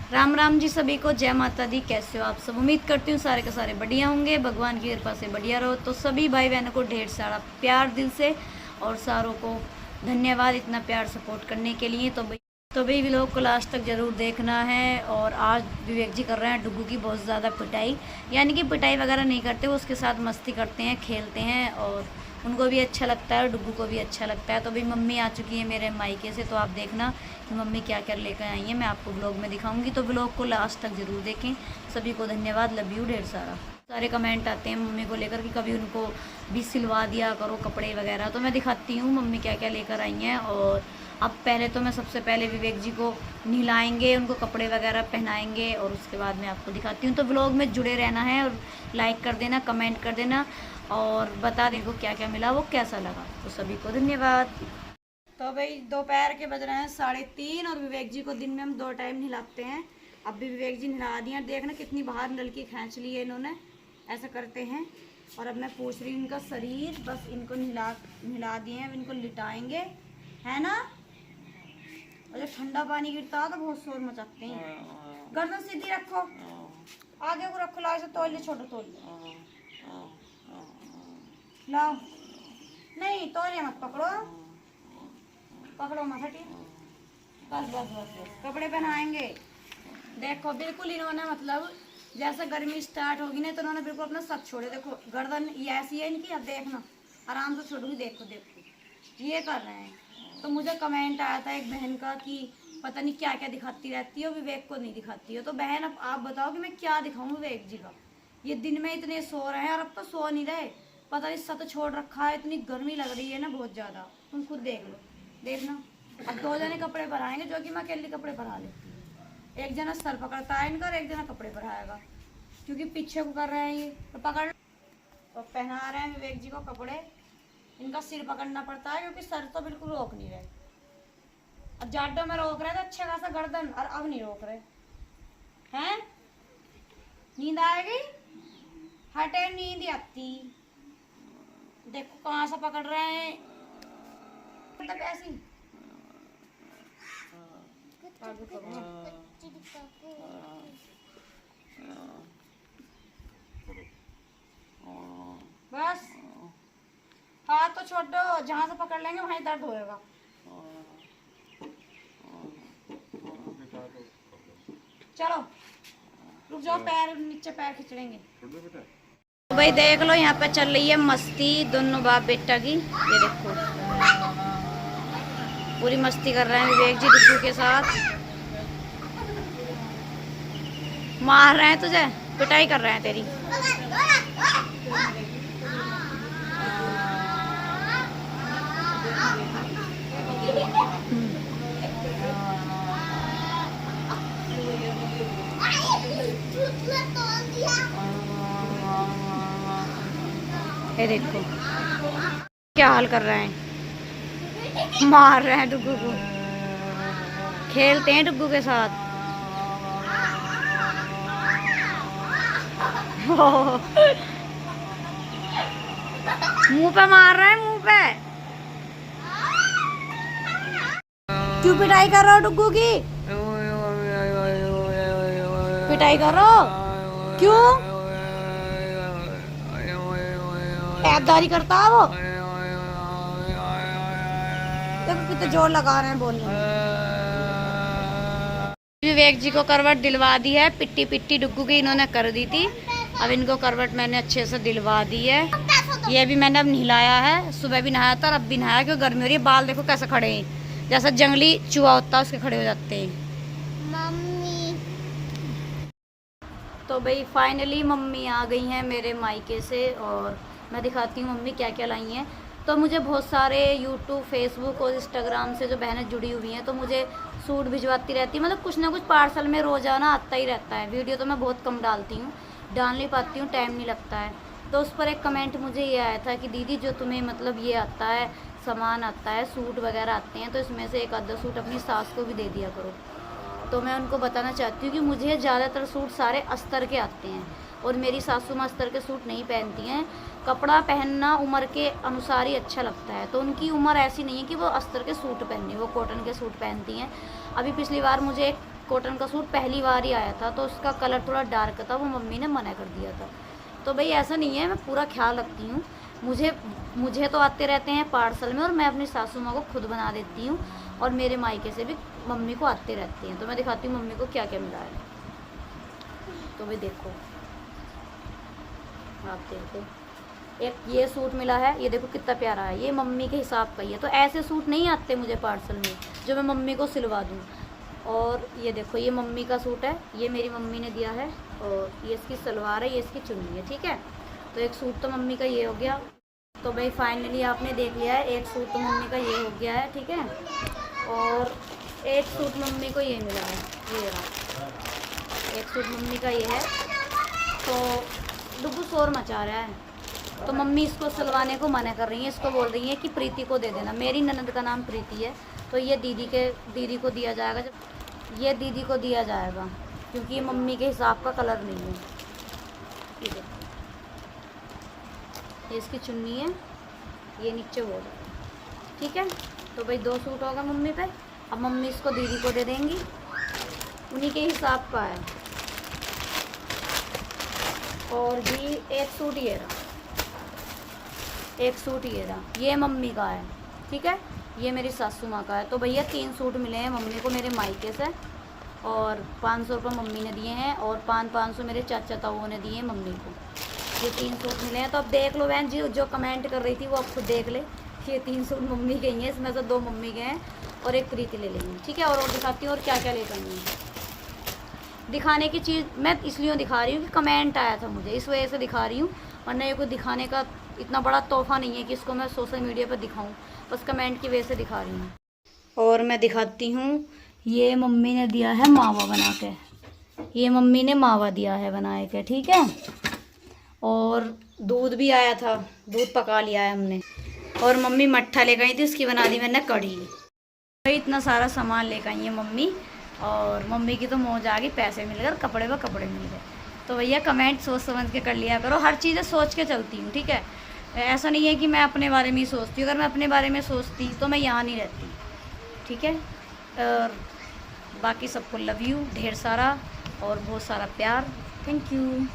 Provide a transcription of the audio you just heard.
राम राम जी सभी को, जय माता दी। कैसे हो आप सब? उम्मीद करती हूँ सारे के सारे बढ़िया होंगे, भगवान की कृपा से बढ़िया रहो। तो सभी भाई बहनों को ढेर सारा प्यार दिल से, और सारों को धन्यवाद इतना प्यार सपोर्ट करने के लिए। तो भाई व्लॉग को लास्ट तक ज़रूर देखना है। और आज विवेक जी कर रहे हैं डुग्गू की बहुत ज़्यादा पिटाई, यानी कि पिटाई वगैरह नहीं करते, वो उसके साथ मस्ती करते हैं, खेलते हैं, और उनको भी अच्छा लगता है और डुग्गू को भी अच्छा लगता है। तो भाई मम्मी आ चुकी है मेरे मायके से, तो आप देखना कि मम्मी क्या क्या लेकर आई है, मैं आपको ब्लॉग में दिखाऊंगी। तो ब्लॉग को लास्ट तक ज़रूर देखें। सभी को धन्यवाद, लव यू ढेर सारा। सारे कमेंट आते हैं मम्मी को लेकर कि कभी उनको भी सिलवा दिया करो कपड़े वगैरह। तो मैं दिखाती हूँ मम्मी क्या क्या लेकर आई हैं। और अब पहले तो मैं सबसे पहले विवेक जी को नहलाएंगे, उनको कपड़े वगैरह पहनाएंगे, और उसके बाद मैं आपको दिखाती हूँ। तो व्लॉग में जुड़े रहना है, और लाइक कर देना, कमेंट कर देना, और बता दें को क्या क्या मिला, वो कैसा लगा। तो सभी को धन्यवाद। तो भाई दोपहर के बज रहे हैं 3:30, और विवेक जी को दिन में हम 2 टाइम नहलाते हैं। अब भी विवेक जी नहला दिए, देखना कितनी बाहर नलकी खींच ली है इन्होंने, ऐसा करते हैं। और अब मैं पूछ रही हूँ इनका शरीर, बस इनको नहला दिए हैं, अब इनको लिटाएंगे, है ना। और जब ठंडा पानी गिरता है तो बहुत शोर मचाते हैं। गर्दन सीधी रखो, आगे को रखो, लाओ इसे तोल ले, छोटा तोल लाओ, नहीं तोलिए मत पकड़ो, पकड़ो मत, हटी, बस बस बस बस। कपड़े पहनाएंगे। देखो बिल्कुल इन्होंने मतलब जैसे गर्मी स्टार्ट होगी ना, तो इन्होंने बिल्कुल अपना सब छोड़े। देखो गर्दन ये ऐसी है इनकी, अब देखना आराम से छोड़ूंगी, देखो देखो ये कर रहे हैं। तो मुझे कमेंट आया था एक बहन का कि पता नहीं क्या क्या दिखाती रहती है, विवेक को नहीं दिखाती है। तो बहन अब आप बताओ कि मैं क्या दिखाऊं विवेक जी का। ये दिन में इतने सो रहे हैं, और अब तो सो नहीं रहे, पता नहीं सत छोड़ रखा है, इतनी गर्मी लग रही है ना बहुत ज़्यादा। तुम खुद देख लो, देखना। अब 2 जने कपड़े भराएंगे, जो कि मैं अकेले कपड़े भरा लेती हूँ। एक जना सर पकड़ता है इनका, और एक जना कपड़े भराएगा, क्योंकि पीछे को कर रहे हैं ये। तो पकड़, तो पहना रहे हैं विवेक जी को कपड़े। इनका सिर पकड़ना पड़ता है, क्योंकि सर तो बिल्कुल रोक नहीं रहे। अब जाडो में रोक रहे थे अच्छा खासा गर्दन, और अब नहीं रोक रहे हैं। नींद आएगी, हटे, नींद आती। देखो कहाँ से पकड़ रहे हैं, मतलब ऐसी। बस हाथ तो छोड़ दो, जहाँ से पकड़ लेंगे वहीं दर्द होएगा। चलो रुक जाओ, पैर नीचे, पैर खिंचड़ेंगे। तो भाई देख लो, यहाँ पे चल रही है मस्ती दोनों बाप बेटा की। ये देखो पूरी मस्ती कर रहे हैं विवेक जी डुग्गू के साथ। मार रहे हैं तुझे, पिटाई कर रहे हैं तेरी। ये देखो क्या हाल कर रहे हैं, मार रहे हैं डुग्गू को, खेलते हैं डुग्गू के साथ। मुंह पे मार रहे हैं, मुंह पे। क्यों पिटाई कर रहे हो डुग्गू की? पिटाई कर रहे हो क्यों? ऐबदारी करता है वो। देखो कितने जोर लगा रहे हैं बोलने में। विवेक जी को करवट दिलवा दी है, पिट्टी पिट्टी डुग्गू की इन्होंने कर दी थी। अब इनको करवट मैंने अच्छे से दिलवा दी है। ये भी मैंने अब नहलाया है, सुबह भी नहाया था और अब भी नहाया, क्योंकि गर्मी हो रही है। बाल देखो कैसे खड़े हैं, जैसा जंगली चूहा होता है उसके खड़े हो जाते हैं। मम्मी तो भाई फाइनली मम्मी आ गई हैं मेरे मायके से, और मैं दिखाती हूँ मम्मी क्या क्या लाई हैं। तो मुझे बहुत सारे यूट्यूब, फेसबुक और इंस्टाग्राम से जो बहनें जुड़ी हुई हैं, तो मुझे सूट भिजवाती रहती है, मतलब कुछ ना कुछ पार्सल में रोज़ाना आता ही रहता है। वीडियो तो मैं बहुत कम डालती हूँ, डाल नहीं पाती हूँ, टाइम नहीं लगता है। तो उस पर एक कमेंट मुझे ये आया था कि दीदी जो तुम्हें मतलब ये आता है, सामान आता है, सूट वगैरह आते हैं, तो इसमें से एक आधा सूट अपनी सास को भी दे दिया करो। तो मैं उनको बताना चाहती हूँ कि मुझे ज़्यादातर सूट सारे अस्तर के आते हैं, और मेरी सासू माँ अस्तर के सूट नहीं पहनती हैं। कपड़ा पहनना उम्र के अनुसार ही अच्छा लगता है, तो उनकी उम्र ऐसी नहीं है कि वो अस्तर के सूट पहने, वो कॉटन के सूट पहनती हैं। अभी पिछली बार मुझे एक कॉटन का सूट पहली बार ही आया था, तो उसका कलर थोड़ा डार्क था, वो मम्मी ने मना कर दिया था। तो भाई ऐसा नहीं है, मैं पूरा ख्याल रखती हूँ। मुझे तो आते रहते हैं पार्सल में, और मैं अपनी सासू माँ को खुद बना देती हूँ, और मेरे मायके से भी मम्मी को आते रहते हैं। तो मैं दिखाती हूँ मम्मी को क्या क्या मिला है। तो भाई देखो, आप देखो, एक ये सूट मिला है, ये देखो कितना प्यारा है, ये मम्मी के हिसाब का ही है। तो ऐसे सूट नहीं आते मुझे पार्सल में जो मैं मम्मी को सिलवा दूँ। और ये देखो, ये मम्मी का सूट है, ये मेरी मम्मी ने दिया है, और ये इसकी सलवार है, ये इसकी चुन्नी है, ठीक है। तो एक सूट तो मम्मी का ये हो गया। तो भाई फाइनली आपने देख लिया है, एक सूट तो मम्मी का ये हो गया है, ठीक है। और एक सूट मम्मी को ये मिला है, ये रहा, एक सूट मम्मी का ये है। तो डुगू शोर मचा रहा है, तो मम्मी इसको सिलवाने को मना कर रही है, इसको बोल रही है कि प्रीति को दे देना। मेरी ननद का नाम प्रीति है, तो ये दीदी को दिया जाएगा, जब ये दीदी को दिया जाएगा, क्योंकि ये मम्मी के हिसाब का कलर नहीं है। ठीक है, ये इसकी चुन्नी है, ये नीचे वो है, ठीक है। तो भाई 2 सूट होगा मम्मी पे। अब मम्मी इसको दीदी को दे देंगी, उन्हीं के हिसाब का है। और भी एक सूट ये रहा, एक सूट ये रहा, ये मम्मी का है, ठीक है। ये मेरी सासू माँ का है। तो भैया 3 सूट मिले हैं मम्मी को मेरे मायके से, और 500 रुपये मम्मी ने दिए हैं, और 500 मेरे चाचा ताऊओं ने दिए हैं मम्मी को। ये 3 सूट मिले हैं। तो अब देख लो बहन जी, जो कमेंट कर रही थी वो अब खुद देख ले, ये 3 सूट मम्मी के ही हैं, इसमें से 2 मम्मी के हैं और एक प्रीति ले लेंगे, ठीक है। और दिखाती हूँ और क्या क्या लेकर आई हूँ। दिखाने की चीज़ मैं इसलिए दिखा रही हूँ कि कमेंट आया था मुझे, इस वजह से दिखा रही हूँ, वरना ये कोई दिखाने का इतना बड़ा तोहफा नहीं है कि इसको मैं सोशल मीडिया पर दिखाऊँ, बस कमेंट की वजह से दिखा रही हूँ। और मैं दिखाती हूँ, ये मम्मी ने दिया है मावा बना के, ये मम्मी ने मावा दिया है बना के, ठीक है। और दूध भी आया था, दूध पका लिया है हमने। और मम्मी मट्ठा लेकर आई थी, उसकी बना दी मैंने कढ़ी। भाई इतना सारा सामान लेकर आई है मम्मी, और मम्मी की तो मौज आ गई, पैसे मिल गए, कपड़े व कपड़े मिल गए। तो भैया कमेंट सोच समझ के कर लिया करो, हर चीज़ें सोच के चलती हूँ, ठीक है। ऐसा नहीं है कि मैं अपने बारे में ही सोचती हूँ, अगर मैं अपने बारे में सोचती तो मैं यहाँ नहीं रहती, ठीक है। और बाकी सबको लव यू ढेर सारा, और बहुत सारा प्यार, थैंक यू।